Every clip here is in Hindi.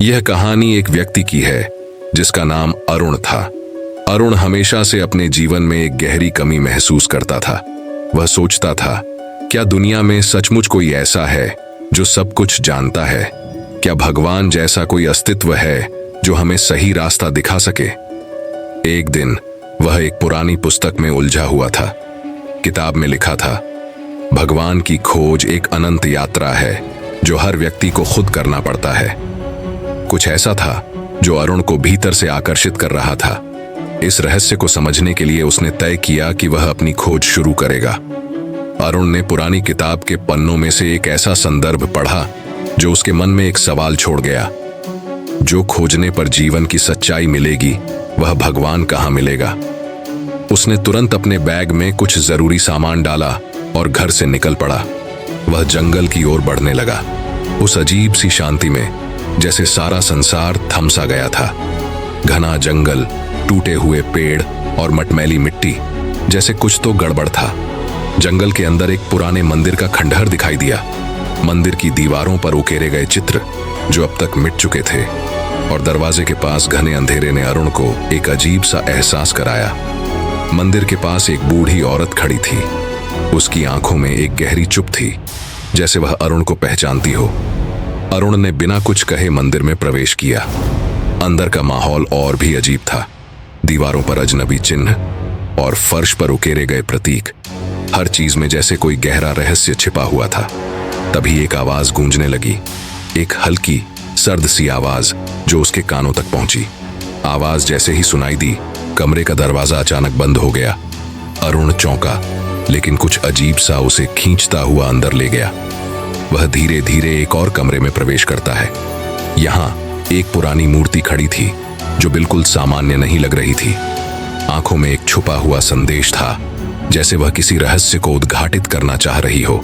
यह कहानी एक व्यक्ति की है जिसका नाम अरुण था। अरुण हमेशा से अपने जीवन में एक गहरी कमी महसूस करता था। वह सोचता था, क्या दुनिया में सचमुच कोई ऐसा है जो सब कुछ जानता है? क्या भगवान जैसा कोई अस्तित्व है जो हमें सही रास्ता दिखा सके? एक दिन वह एक पुरानी पुस्तक में उलझा हुआ था। किताब में लिखा था, भगवान की खोज एक अनंत यात्रा है जो हर व्यक्ति को खुद करना पड़ता है। कुछ ऐसा था जो अरुण को भीतर से आकर्षित कर रहा था। इस रहस्य को समझने के लिए उसने तय किया कि वह अपनी खोज शुरू करेगा। अरुण ने पुरानी किताब के पन्नों में से एक ऐसा संदर्भ पढ़ा जो उसके मन में एक सवाल छोड़ गया। जो खोजने पर जीवन की सच्चाई मिलेगी, वह भगवान कहाँ मिलेगा? उसने तुरंत अपने बैग में कुछ जरूरी सामान डाला और घर से निकल पड़ा। वह जंगल की ओर बढ़ने लगा। उस अजीब सी शांति में जैसे सारा संसार थम सा गया था। घना जंगल, टूटे हुए पेड़ और मटमैली मिट्टी, जैसे कुछ तो गड़बड़ था। जंगल के अंदर एक पुराने मंदिर का खंडहर दिखाई दिया। मंदिर की दीवारों पर उकेरे गए चित्र जो अब तक मिट चुके थे, और दरवाजे के पास घने अंधेरे ने अरुण को एक अजीब सा एहसास कराया। मंदिर के पास एक बूढ़ी औरत खड़ी थी। उसकी आंखों में एक गहरी चुप थी, जैसे वह अरुण को पहचानती हो। अरुण ने बिना कुछ कहे मंदिर में प्रवेश किया। अंदर का माहौल और भी अजीब था। दीवारों पर अजनबी चिन्ह और फर्श पर उकेरे गए प्रतीक, हर चीज में जैसे कोई गहरा रहस्य छिपा हुआ था। तभी एक आवाज गूंजने लगी, एक हल्की सर्द सी आवाज जो उसके कानों तक पहुंची। आवाज जैसे ही सुनाई दी, कमरे का दरवाजा अचानक बंद हो गया। अरुण चौंका, लेकिन कुछ अजीब सा उसे खींचता हुआ अंदर ले गया। वह धीरे धीरे एक और कमरे में प्रवेश करता है। यहाँ एक पुरानी मूर्ति खड़ी थी जो बिल्कुल सामान्य नहीं लग रही थी। आंखों में एक छुपा हुआ संदेश था, जैसे वह किसी रहस्य को उद्घाटित करना चाह रही हो।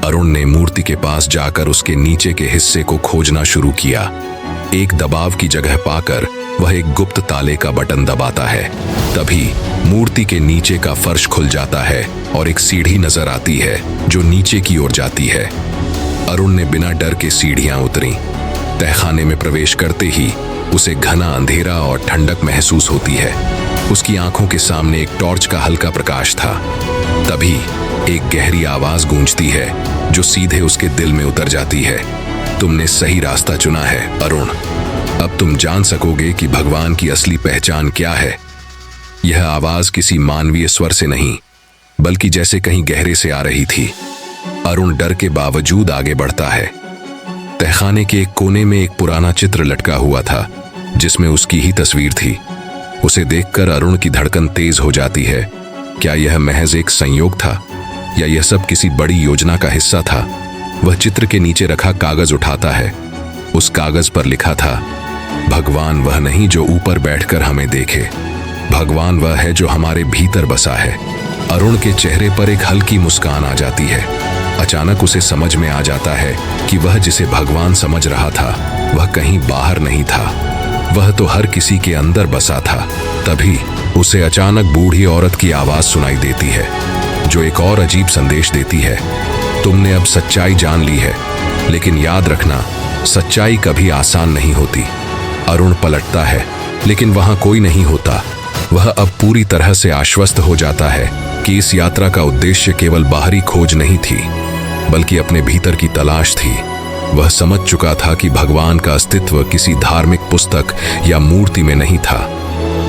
अरुण ने मूर्ति के पास जाकर उसके नीचे के हिस्से को खोजना शुरू किया। एक दबाव की जगह पाकर वह एक गुप्त ताले का बटन दबाता है। तभी मूर्ति के नीचे का फर्श खुल जाता है और एक सीढ़ी नजर आती है जो नीचे की ओर जाती है। अरुण ने बिना डर के सीढ़ियां उतरी। तहखाने में प्रवेश करते ही उसे घना अंधेरा और ठंडक महसूस होती है। उसकी आंखों के सामने एक टॉर्च का हल्का प्रकाश था। तभी एक गहरी आवाज गूंजती है जो सीधे उसके दिल में उतर जाती है, तुमने सही रास्ता चुना है अरुण। अब तुम जान सकोगे कि भगवान की असली पहचान क्या है। यह आवाज किसी मानवीय स्वर से नहीं, बल्कि जैसे कहीं गहरे से आ रही थी। अरुण डर के बावजूद आगे बढ़ता है। तहखाने के एक कोने में एक पुराना चित्र लटका हुआ था जिसमें उसकी ही तस्वीर थी। उसे देखकर अरुण की धड़कन तेज हो जाती है। क्या यह महज एक संयोग था या यह सब किसी बड़ी योजना का हिस्सा था? वह चित्र के नीचे रखा कागज उठाता है। उस कागज पर लिखा था, भगवान वह नहीं जो ऊपर बैठकर हमें देखे, भगवान वह है जो हमारे भीतर बसा है। अरुण के चेहरे पर एक हल्की मुस्कान आ जाती है। अचानक उसे समझ में आ जाता है कि वह जिसे भगवान समझ रहा था वह कहीं बाहर नहीं था, वह तो हर किसी के अंदर बसा था। तभी उसे अचानक बूढ़ी औरत की आवाज सुनाई देती है जो एक और अजीब संदेश देती है, तुमने अब सच्चाई जान ली है, लेकिन याद रखना, सच्चाई कभी आसान नहीं होती। अरुण पलटता है, लेकिन वहां कोई नहीं होता। वह अब पूरी तरह से आश्वस्त हो जाता है कि इस यात्रा का उद्देश्य केवल बाहरी खोज नहीं थी, बल्कि अपने भीतर की तलाश थी। वह समझ चुका था कि भगवान का अस्तित्व किसी धार्मिक पुस्तक या मूर्ति में नहीं था,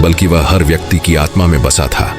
बल्कि वह हर व्यक्ति की आत्मा में बसा था।